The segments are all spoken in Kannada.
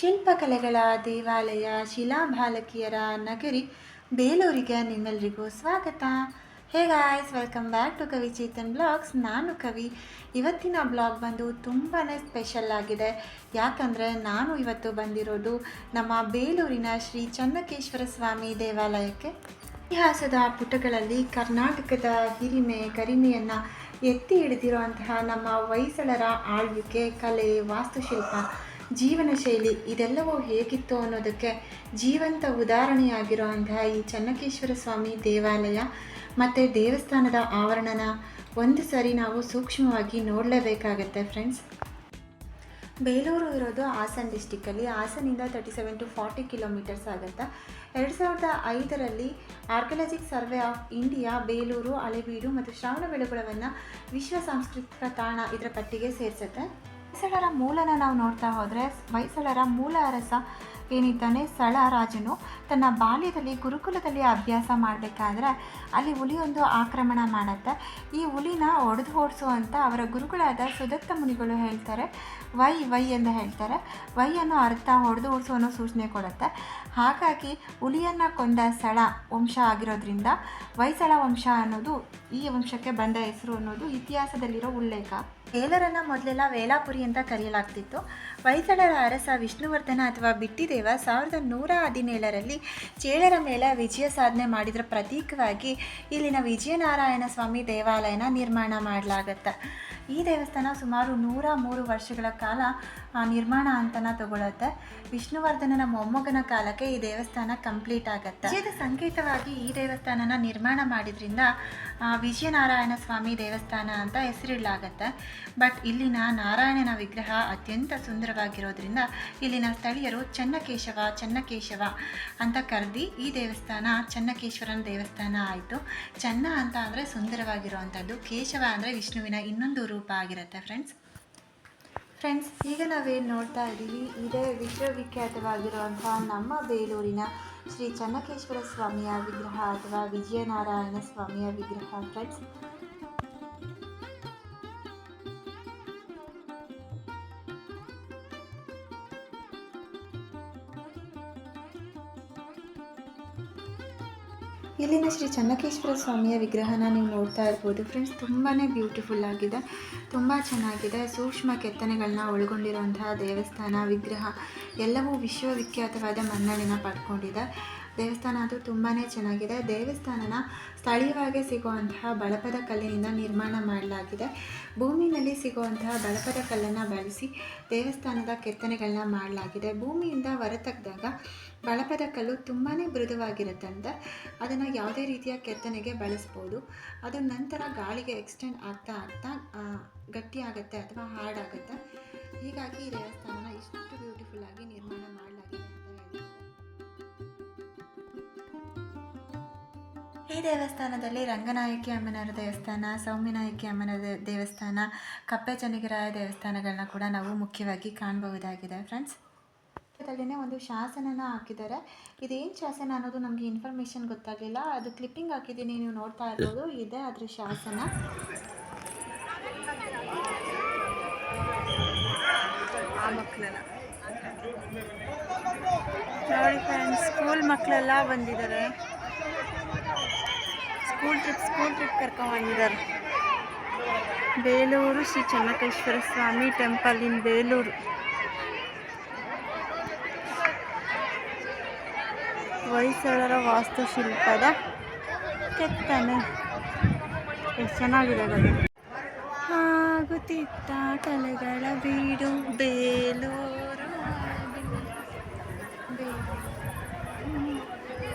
ಶಿಲ್ಪಕಲೆಗಳ ದೇವಾಲಯ ಶಿಲಾಬಾಲಕಿಯರ ನಗರಿ ಬೇಲೂರಿಗೆ ನಿಮ್ಮೆಲ್ಲರಿಗೂ ಸ್ವಾಗತ. Hey guys, welcome back to Kavi Chetan blogs. ನಾನು ಕವಿ. ಇವತ್ತಿನ ಬ್ಲಾಗ್ ಬಂದು ತುಂಬಾ ಸ್ಪೆಷಲ್ ಆಗಿದೆ. ಯಾಕಂದರೆ ನಾನು ಇವತ್ತು ಬಂದಿರೋದು ನಮ್ಮ ಬೇಲೂರಿನ ಶ್ರೀ ಚನ್ನಕೇಶ್ವರ ಸ್ವಾಮಿ ದೇವಾಲಯಕ್ಕೆ. ಇತಿಹಾಸದ ಪುಟಗಳಲ್ಲಿ ಕರ್ನಾಟಕದ ಹಿರಿಮೆ ಗರಿಮೆಯನ್ನು ಎತ್ತಿ ಹಿಡಿದಿರುವಂತಹ ನಮ್ಮ ಹೊಯ್ಸಳರ ಆಳ್ವಿಕೆ, ಕಲೆ, ವಾಸ್ತುಶಿಲ್ಪ, ಜೀವನ ಶೈಲಿ ಇದೆಲ್ಲವೂ ಹೇಗಿತ್ತು ಅನ್ನೋದಕ್ಕೆ ಜೀವಂತ ಉದಾಹರಣೆಯಾಗಿರುವಂತಹ ಈ ಚನ್ನಕೇಶ್ವರ ಸ್ವಾಮಿ ದೇವಾಲಯ ಮತ್ತು ದೇವಸ್ಥಾನದ ಆವರಣನ ಒಂದು ಸರಿ ನಾವು ಸೂಕ್ಷ್ಮವಾಗಿ ನೋಡಲೇಬೇಕಾಗತ್ತೆ ಫ್ರೆಂಡ್ಸ್. ಬೇಲೂರು ಇರೋದು ಹಾಸನ ಡಿಸ್ಟಿಕ್ಕಲ್ಲಿ. ಹಾಸನಿಂದ 37 to 40 ಕಿಲೋಮೀಟರ್ಸ್ ಆಗುತ್ತೆ. 2005ರಲ್ಲಿ archaeological survey of India Belur, Halebidu ಮತ್ತು ಶ್ರವಣಬೆಳಗೊಳವನ್ನು ವಿಶ್ವ ಸಾಂಸ್ಕೃತಿಕ ತಾಣ ಇದರ ಪಟ್ಟಿಗೆ ಸೇರಿಸುತ್ತೆ. ಹೊಯ್ಸಳರ ಮೂಲನ ನಾವು ನೋಡ್ತಾ ಹೋದರೆ, ಹೊಯ್ಸಳರ ಮೂಲ ಅರಸ ಏನಿದ್ದಾನೆ ಸಳ ರಾಜನು ತನ್ನ ಬಾಲ್ಯದಲ್ಲಿ ಗುರುಕುಲದಲ್ಲಿ ಅಭ್ಯಾಸ ಮಾಡಬೇಕಾದ್ರೆ ಅಲ್ಲಿ ಹುಲಿಯೊಂದು ಆಕ್ರಮಣ ಮಾಡುತ್ತೆ. ಈ ಹುಲಿನ ಓಡಿಸುವಂತ ಅವರ ಗುರುಗಳಾದ ಸುದತ್ತ ಮುನಿಗಳು ಹೇಳ್ತಾರೆ, ವೈ ಎಂದು ಹೇಳ್ತಾರೆ. ವೈ ಅನ್ನೋ ಅರ್ಥ ಹೊಡೆದು ಓಡಿಸೋ ಅನ್ನೋ ಸೂಚನೆ ಕೊಡುತ್ತೆ. ಹಾಗಾಗಿ ಹುಲಿಯನ್ನು ಕೊಂದ ಸಳ ವಂಶ ಆಗಿರೋದ್ರಿಂದ ಹೊಯ್ಸಳ ವಂಶ ಅನ್ನೋದು ಈ ವಂಶಕ್ಕೆ ಬಂದ ಹೆಸರು ಅನ್ನೋದು ಇತಿಹಾಸದಲ್ಲಿರೋ ಉಲ್ಲೇಖ. ಬೇಲೂರನ್ನು ಮೊದಲೆಲ್ಲ ವೇಲಾಪುರಿ ಅಂತ ಕರೆಯಲಾಗ್ತಿತ್ತು. ಹೊಯ್ಸಳರ ಅರಸ ವಿಷ್ಣುವರ್ಧನ ಅಥವಾ ಬಿಟ್ಟಿದೇವ 1117ರಲ್ಲಿ ಚೇಳರ ಮೇಲೆ ವಿಜಯ ಸಾಧನೆ ಮಾಡಿದ್ರ ಪ್ರತೀಕವಾಗಿ ಇಲ್ಲಿನ ವಿಜಯನಾರಾಯಣ ಸ್ವಾಮಿ ದೇವಾಲಯನ ನಿರ್ಮಾಣ ಮಾಡಲಾಗತ್ತೆ. ಈ ದೇವಸ್ಥಾನ ಸುಮಾರು 103 ವರ್ಷಗಳ ಕಾಲ ನಿರ್ಮಾಣ ಹಂತನ ತಗೊಳುತ್ತೆ. ವಿಷ್ಣುವರ್ಧನನ ಮೊಮ್ಮಗನ ಕಾಲಕ್ಕೆ ಈ ದೇವಸ್ಥಾನ ಕಂಪ್ಲೀಟ್ ಆಗುತ್ತೆ. ವಿಜಯದ ಸಂಕೇತವಾಗಿ ಈ ದೇವಸ್ಥಾನನ ನಿರ್ಮಾಣ ಮಾಡಿದ್ರಿಂದ ವಿಜಯನಾರಾಯಣ ಸ್ವಾಮಿ ದೇವಸ್ಥಾನ ಅಂತ ಹೆಸರಿಡಲಾಗತ್ತೆ. ಬಟ್ ಇಲ್ಲಿನ ನಾರಾಯಣನ ವಿಗ್ರಹ ಅತ್ಯಂತ ಸುಂದರವಾಗಿರೋದ್ರಿಂದ ಇಲ್ಲಿನ ಸ್ಥಳೀಯರು ಚನ್ನಕೇಶವ ಅಂತ ಕರೆದಿ ಈ ದೇವಸ್ಥಾನ ಚನ್ನಕೇಶ್ವರನ ದೇವಸ್ಥಾನ ಆಯಿತು. ಚನ್ನ ಅಂತ ಅಂದರೆ ಸುಂದರವಾಗಿರುವಂಥದ್ದು, ಕೇಶವ ಅಂದರೆ ವಿಷ್ಣುವಿನ ಇನ್ನೊಂದು ರೂಪ ಆಗಿರುತ್ತೆ ಫ್ರೆಂಡ್ಸ್. ಈಗ ನಾವೇನು ನೋಡ್ತಾ ಇದ್ದೀವಿ ಇದೇ ವಿಶ್ವವಿಖ್ಯಾತವಾಗಿರುವಂತಹ ನಮ್ಮ ಬೇಲೂರಿನ ಶ್ರೀ ಚನ್ನಕೇಶ್ವರ ಸ್ವಾಮಿಯ ವಿಗ್ರಹ ಅಥವಾ ವಿಜಯನಾರಾಯಣ ಸ್ವಾಮಿಯ ವಿಗ್ರಹ ಫ್ರೆಂಡ್ಸ್. ಇಲ್ಲಿನ ಶ್ರೀ ಚನ್ನಕೇಶ್ವರ ಸ್ವಾಮಿಯ ವಿಗ್ರಹನ ನೀವು ನೋಡ್ತಾ ಇರ್ಬೋದು ಫ್ರೆಂಡ್ಸ್. ತುಂಬಾ ಬ್ಯೂಟಿಫುಲ್ ಆಗಿದೆ, ತುಂಬ ಚೆನ್ನಾಗಿದೆ. ಸೂಕ್ಷ್ಮ ಕೆತ್ತನೆಗಳನ್ನ ಒಳಗೊಂಡಿರುವಂತಹ ದೇವಸ್ಥಾನ, ವಿಗ್ರಹ ಎಲ್ಲವೂ ವಿಶ್ವವಿಖ್ಯಾತವಾದ ಮನ್ನಣೆನ ಪಡ್ಕೊಂಡಿದೆ. ದೇವಸ್ಥಾನ ಅದು ತುಂಬಾ ಚೆನ್ನಾಗಿದೆ. ದೇವಸ್ಥಾನನ ಸ್ಥಳೀಯವಾಗಿ ಸಿಗುವಂತಹ ಬಳಪದ ಕಲ್ಲಿನಿಂದ ನಿರ್ಮಾಣ ಮಾಡಲಾಗಿದೆ. ಭೂಮಿಯಲ್ಲಿ ಸಿಗುವಂತಹ ಬಳಪದ ಕಲ್ಲನ್ನು ಬಳಸಿ ದೇವಸ್ಥಾನದ ಕೆತ್ತನೆಗಳನ್ನ ಮಾಡಲಾಗಿದೆ. ಭೂಮಿಯಿಂದ ಹೊರತೆಗೆದಾಗ ಬಳಪದ ಕಲ್ಲು ತುಂಬಾ ಮೃದುವಾಗಿರುತ್ತಂತೆ. ಅದನ್ನು ಯಾವುದೇ ರೀತಿಯ ಕೆತ್ತನೆಗೆ ಬಳಸ್ಬೋದು. ಅದು ನಂತರ ಗಾಳಿಗೆ ಎಕ್ಸ್ಟೆಂಡ್ ಆಗ್ತಾ ಗಟ್ಟಿಯಾಗುತ್ತೆ ಅಥವಾ ಹಾರ್ಡಾಗುತ್ತೆ. ಹೀಗಾಗಿ ಈ ದೇವಸ್ಥಾನನ ಇಷ್ಟು ಬ್ಯೂಟಿಫುಲ್ ಆಗಿ ನಿರ್ಮಾಣ ಮಾಡಲಾಗಿದೆ ಅಂತ ಹೇಳ್ತಾರೆ. ಈ ದೇವಸ್ಥಾನದಲ್ಲಿ ರಂಗನಾಯಕಿ ಅಮ್ಮನವರ ದೇವಸ್ಥಾನ, ಸೌಮ್ಯನಾಯಕಿ ಅಮ್ಮನ ದೇವಸ್ಥಾನ, ಕಪ್ಪೆ ಚನ್ನಗಿರಾಯ ದೇವಸ್ಥಾನಗಳನ್ನ ಕೂಡ ನಾವು ಮುಖ್ಯವಾಗಿ ಕಾಣಬಹುದಾಗಿದೆ ಫ್ರೆಂಡ್ಸ್. ಇದರಲ್ಲಿನೇ ಒಂದು ಶಾಸನನ ಹಾಕಿದ್ದಾರೆ. ಇದೇನು ಶಾಸನ ಅನ್ನೋದು ನಮಗೆ ಇನ್ಫಾರ್ಮೇಷನ್ ಗೊತ್ತಾಗಲಿಲ್ಲ. ಅದು ಕ್ಲಿಪ್ಪಿಂಗ್ ಹಾಕಿದ್ದೀನಿ, ನೀವು ನೋಡ್ತಾ ಇರ್ಬೋದು. ಇದೆ ಅದರ ಶಾಸನ. ನೋಡಿ ಫ್ರೆಂಡ್ಸ್, ಸ್ಕೂಲ್ ಮಕ್ಕಳೆಲ್ಲ ಬಂದಿದ್ದಾರೆ. ಸ್ಕೂಲ್ ಟ್ರಿಪ್ ಕರ್ಕೊಂಡ್ಬಂದಿದ್ದಾರೆ. Belur Shri Channakeshwara Swamy temple in Belur. ಹೊಯ್ಸಳರ ವಾಸ್ತುಶಿಲ್ಪದ ಕೆತ್ತನೆ ಎಷ್ಟು ಚೆನ್ನಾಗಿದೆ ಅದು. ಆಗುತ್ತಿತ್ತ ಕಲೆಗಳ ಬೀಡು ಬೇಲೂರು,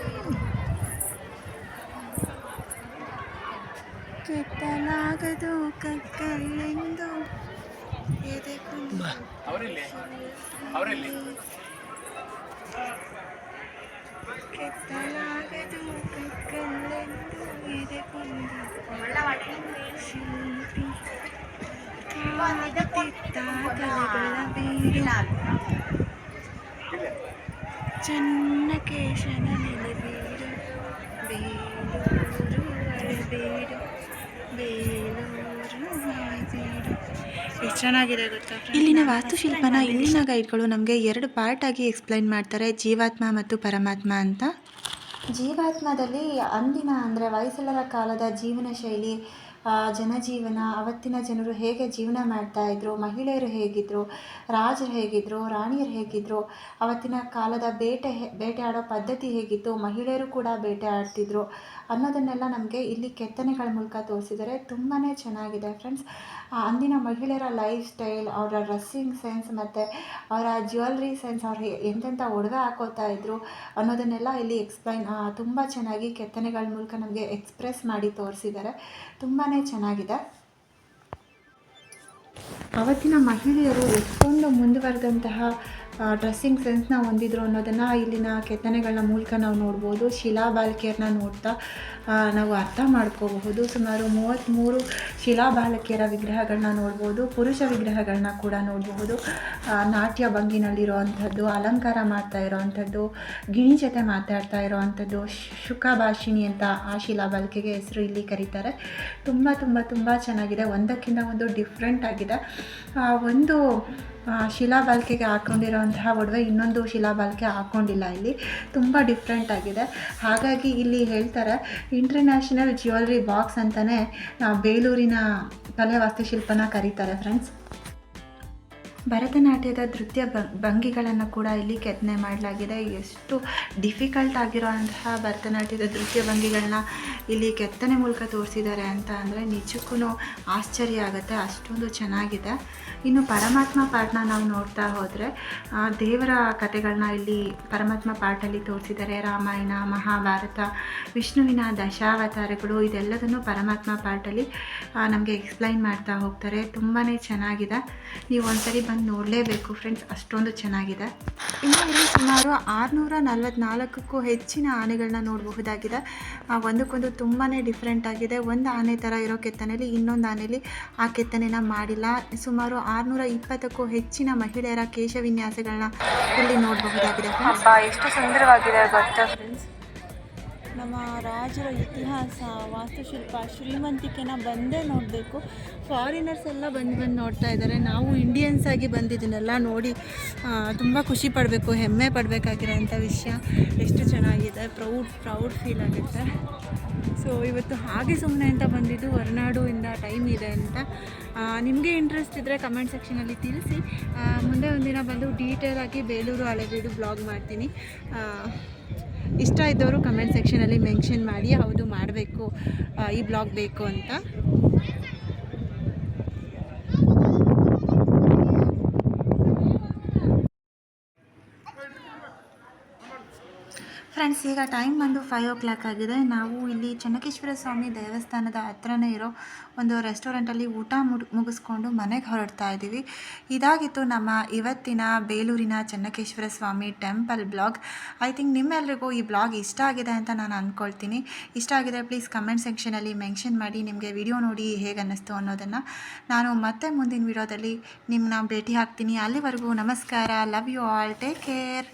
ಕೆತ್ತಲಾಗದು ಕಕ್ಕಲೆಂದು ಕೆತ್ತಲಾಗದು ಕಕ್ಕಲೆಂದು ಶಿಲ್ಪಿ ಆಗುತ್ತಿತ್ತ ಕಲೆಗಳ ಬೀಡು ಚನ್ನಕೇಶನ ನೆಲೆಬೀಡು ಬೇಲೂರು ಹಳೆಬೀಡು ಬೇಲೂರು ಹಳೆಬೀಡು ಎಷ್ಟು ಚೆನ್ನಾಗಿದೆ ಗೊತ್ತಾ ಇಲ್ಲಿನ ವಾಸ್ತುಶಿಲ್ಪನ ಇಲ್ಲಿನ ಗೈಡ್ಗಳು ನಮಗೆ 2 ಪಾರ್ಟ್ ಆಗಿ ಎಕ್ಸ್ಪ್ಲೈನ್ ಮಾಡ್ತಾರೆ, ಜೀವಾತ್ಮ ಮತ್ತು ಪರಮಾತ್ಮ ಅಂತ. ಜೀವಾತ್ಮದಲ್ಲಿ ಅಂದಿನ ಅಂದರೆ ಹೊಯ್ಸಳರ ಕಾಲದ ಜೀವನ ಶೈಲಿ, ಜನಜೀವನ, ಅವತ್ತಿನ ಜನರು ಹೇಗೆ ಜೀವನ ಮಾಡ್ತಾಯಿದ್ರು, ಮಹಿಳೆಯರು ಹೇಗಿದ್ದರು, ರಾಜರು ಹೇಗಿದ್ದರು, ರಾಣಿಯರು ಹೇಗಿದ್ದರು, ಅವತ್ತಿನ ಕಾಲದ ಬೇಟೆಯಾಡೋ ಪದ್ಧತಿ ಹೇಗಿತ್ತು, ಮಹಿಳೆಯರು ಕೂಡ ಬೇಟೆ ಆಡ್ತಿದ್ರು ಅನ್ನೋದನ್ನೆಲ್ಲ ನಮಗೆ ಇಲ್ಲಿ ಕೆತ್ತನೆಗಳ ಮೂಲಕ ತೋರಿಸಿದ್ದಾರೆ. ತುಂಬಾ ಚೆನ್ನಾಗಿದೆ ಫ್ರೆಂಡ್ಸ್. ಅಂದಿನ ಮಹಿಳೆಯರ ಲೈಫ್ ಸ್ಟೈಲ್, ಅವರ ಡ್ರೆಸ್ಸಿಂಗ್ ಸೆನ್ಸ್ ಮತ್ತು ಅವರ ಜ್ಯುವೆಲ್ರಿ ಸೆನ್ಸ್, ಅವ್ರು ಎಂತೆಂಥ ಒಡವೆ ಹಾಕೋತಾ ಇದ್ರು ಅನ್ನೋದನ್ನೆಲ್ಲ ಇಲ್ಲಿ ತುಂಬ ಚೆನ್ನಾಗಿ ಕೆತ್ತನೆಗಳ ಮೂಲಕ ನಮಗೆ ಎಕ್ಸ್ಪ್ರೆಸ್ ಮಾಡಿ ತೋರಿಸಿದ್ದಾರೆ. ತುಂಬಾ ಚೆನ್ನಾಗಿದೆ. ಅವತ್ತಿನ ಮಹಿಳೆಯರು ಎಷ್ಟೊಂದು ಮುಂದುವರೆದಂತಹ ಡ್ರೆಸ್ಸಿಂಗ್ ಸೆನ್ಸ್ನ ಹೊಂದಿದ್ರು ಅನ್ನೋದನ್ನು ಇಲ್ಲಿನ ಕೆತ್ತನೆಗಳ ಮೂಲಕ ನಾವು ನೋಡ್ಬೋದು. ಶಿಲಾಬಾಲಕಿಯರನ್ನ ನೋಡ್ತಾ ನಾವು ಅರ್ಥ ಮಾಡ್ಕೋಬಹುದು. ಸುಮಾರು 33 ಶಿಲಾಬಾಲಕಿಯರ ವಿಗ್ರಹಗಳನ್ನ ನೋಡ್ಬೋದು. ಪುರುಷ ವಿಗ್ರಹಗಳನ್ನ ಕೂಡ ನೋಡಬಹುದು. ನಾಟ್ಯ ಭಂಗಿನಲ್ಲಿರುವಂಥದ್ದು, ಅಲಂಕಾರ ಮಾಡ್ತಾ ಇರೋವಂಥದ್ದು, ಗಿಣಿ ಜೊತೆ ಮಾತಾಡ್ತಾ ಇರೋವಂಥದ್ದು, ಶುಕಭಾಷಿಣಿ ಅಂತ ಆ ಶಿಲಾಬಾಲಿಕೆಗೆ ಹೆಸರು ಇಲ್ಲಿ ಕರೀತಾರೆ. ತುಂಬ ತುಂಬ ತುಂಬ ಚೆನ್ನಾಗಿದೆ. ಒಂದಕ್ಕಿಂತ ಒಂದು ಡಿಫ್ರೆಂಟ್ ಆಗಿದೆ. ಒಂದು ಶಿಲಾಬಾಲಿಕೆಗೆ ಹಾಕ್ಕೊಂಡಿರೋಂತಹ ಒಡವೆ ಇನ್ನೊಂದು ಶಿಲಾಬಾಲಿಕೆ ಹಾಕ್ಕೊಂಡಿಲ್ಲ. ಇಲ್ಲಿ ತುಂಬ ಡಿಫ್ರೆಂಟ್ ಆಗಿದೆ. ಹಾಗಾಗಿ ಇಲ್ಲಿ ಹೇಳ್ತಾರೆ ಇಂಟರ್ನ್ಯಾಷನಲ್ ಜ್ಯುವೆಲ್ರಿ ಬಾಕ್ಸ್ ಅಂತಲೇ ಬೇಲೂರಿನ ಕಲೆ ವಾಸ್ತುಶಿಲ್ಪನ ಕರೀತಾರೆ ಫ್ರೆಂಡ್ಸ್. ಭರತನಾಟ್ಯದ ನೃತ್ಯ ಭಂಗಿಗಳನ್ನು ಕೂಡ ಇಲ್ಲಿ ಕೆತ್ತನೆ ಮಾಡಲಾಗಿದೆ. ಎಷ್ಟು ಡಿಫಿಕಲ್ಟ್ ಆಗಿರೋಂತಹ ಭರತನಾಟ್ಯದ ನೃತ್ಯ ಭಂಗಿಗಳನ್ನ ಇಲ್ಲಿ ಕೆತ್ತನೆ ಮೂಲಕ ತೋರಿಸಿದ್ದಾರೆ ಅಂತ ಅಂದರೆ ನಿಜಕ್ಕೂ ಆಶ್ಚರ್ಯ ಆಗುತ್ತೆ, ಅಷ್ಟೊಂದು ಚೆನ್ನಾಗಿದೆ. ಇನ್ನು ಪರಮಾತ್ಮ ಪಾಠನ ನಾವು ನೋಡ್ತಾ ಹೋದರೆ ದೇವರ ಕಥೆಗಳನ್ನ ಇಲ್ಲಿ ಪರಮಾತ್ಮ ಪಾಠಲ್ಲಿ ತೋರಿಸಿದ್ದಾರೆ. ರಾಮಾಯಣ, ಮಹಾಭಾರತ, ವಿಷ್ಣುವಿನ ದಶಾವತಾರಗಳು ಇದೆಲ್ಲದನ್ನು ಪರಮಾತ್ಮ ಪಾಠಲ್ಲಿ ನಮಗೆ ಎಕ್ಸ್ಪ್ಲೈನ್ ಮಾಡ್ತಾ ಹೋಗ್ತಾರೆ. ತುಂಬಾ ಚೆನ್ನಾಗಿದೆ. ನೀವು ಒಂದ್ಸರಿ ಬಂದು ನೋಡಲೇಬೇಕು ಫ್ರೆಂಡ್ಸ್, ಅಷ್ಟೊಂದು ಚೆನ್ನಾಗಿದೆ. ಇನ್ನು ಇಲ್ಲಿ ಸುಮಾರು 644ಕ್ಕೂ ಹೆಚ್ಚಿನ ಆನೆಗಳನ್ನ ನೋಡಬಹುದಾಗಿದೆ. ಒಂದಕ್ಕೊಂದು ತುಂಬಾ ಡಿಫ್ರೆಂಟ್ ಆಗಿದೆ. ಒಂದು ಆನೆ ಥರ ಇರೋ ಕೆತ್ತನೆಯಲ್ಲಿ ಇನ್ನೊಂದು ಆನೆಯಲ್ಲಿ ಆ ಕೆತ್ತನೆನ ಮಾಡಿಲ್ಲ. ಸುಮಾರು 620ಕ್ಕೂ ಹೆಚ್ಚಿನ ಮಹಿಳೆಯರ ಕೇಶವಿನ್ಯಾಸಗಳನ್ನ ಇಲ್ಲಿ ನೋಡಬಹುದಾಗಿದೆ. ಎಷ್ಟು ಸುಂದರವಾಗಿದೆ ಗೊತ್ತಾ ಫ್ರೆಂಡ್ಸ್. ನಮ್ಮ ರಾಜರ ಇತಿಹಾಸ, ವಾಸ್ತುಶಿಲ್ಪ, ಶ್ರೀಮಂತಿಕೆನ ಬಂದೇ ನೋಡಬೇಕು. ಫಾರಿನರ್ಸ್ ಎಲ್ಲ ಬಂದು ನೋಡ್ತಾ ಇದ್ದಾರೆ. ನಾವು ಇಂಡಿಯನ್ಸ್ ಆಗಿ ಬಂದಿದ್ದನ್ನೆಲ್ಲ ನೋಡಿ ತುಂಬ ಖುಷಿ ಪಡಬೇಕು, ಹೆಮ್ಮೆ ಪಡಬೇಕಾಗಿರೋಂಥ ವಿಷಯ. ಎಷ್ಟು ಚೆನ್ನಾಗಿದೆ, ಪ್ರೌಡ್ ಫೀಲ್ ಆಗುತ್ತೆ. ಸೊ ಇವತ್ತು ಹಾಗೆ ಸುಮ್ಮನೆ ಅಂತ ಬಂದಿದ್ದು, ಹೊರನಾಡುವಿಂದ ಟೈಮ್ ಇದೆ ಅಂತ. ನಿಮಗೆ ಇಂಟ್ರೆಸ್ಟ್ ಇದ್ದರೆ ಕಮೆಂಟ್ ಸೆಕ್ಷನಲ್ಲಿ ತಿಳಿಸಿ. ಮುಂದೆ ಒಂದಿನ ಬಂದು ಡೀಟೇಲಾಗಿ ಬೇಲೂರು ಹಳೆಬೀಡು ಬ್ಲಾಗ್ ಮಾಡ್ತೀನಿ. ಇಷ್ಟ ಇದ್ದವರು ಕಮೆಂಟ್ ಸೆಕ್ಷನಲ್ಲಿ ಮೆನ್ಷನ್ ಮಾಡಿ, ಹೌದು ಮಾಡಬೇಕು, ಈ ಬ್ಲಾಗ್ ಬೇಕು ಅಂತ. ಫ್ರೆಂಡ್ಸ್, ಈಗ ಟೈಮ್ ಬಂದು 5 o'clock ಆಗಿದೆ. ನಾವು ಇಲ್ಲಿ ಚೆನ್ನಕೇಶ್ವರ ಸ್ವಾಮಿ ದೇವಸ್ಥಾನದ ಹತ್ರನೇ ಇರೋ ಒಂದು ರೆಸ್ಟೋರೆಂಟಲ್ಲಿ ಊಟ ಮುಗಿಸ್ಕೊಂಡು ಮನೆಗೆ ಹೊರಡ್ತಾ ಇದ್ದೀವಿ. ಇದಾಗಿತ್ತು ನಮ್ಮ ಇವತ್ತಿನ ಬೇಲೂರಿನ ಚೆನ್ನಕೇಶ್ವರ ಸ್ವಾಮಿ ಟೆಂಪಲ್ ಬ್ಲಾಗ್. ಐ ಥಿಂಕ್ ನಿಮ್ಮೆಲ್ರಿಗೂ ಈ ಬ್ಲಾಗ್ ಇಷ್ಟ ಆಗಿದೆ ಅಂತ ನಾನು ಅಂದ್ಕೊಳ್ತೀನಿ. ಇಷ್ಟ ಆಗಿದೆ ಪ್ಲೀಸ್ ಕಮೆಂಟ್ ಸೆಕ್ಷನಲ್ಲಿ ಮೆನ್ಷನ್ ಮಾಡಿ ನಿಮಗೆ ವಿಡಿಯೋ ನೋಡಿ ಹೇಗೆ ಅನ್ನಿಸ್ತು ಅನ್ನೋದನ್ನು. ನಾನು ಮತ್ತೆ ಮುಂದಿನ ವಿಡಿಯೋದಲ್ಲಿ ನಿಮ್ಮನ್ನ ಭೇಟಿ ಆಗ್ತೀನಿ. ಅಲ್ಲಿವರೆಗೂ ನಮಸ್ಕಾರ. Love you all. Take care.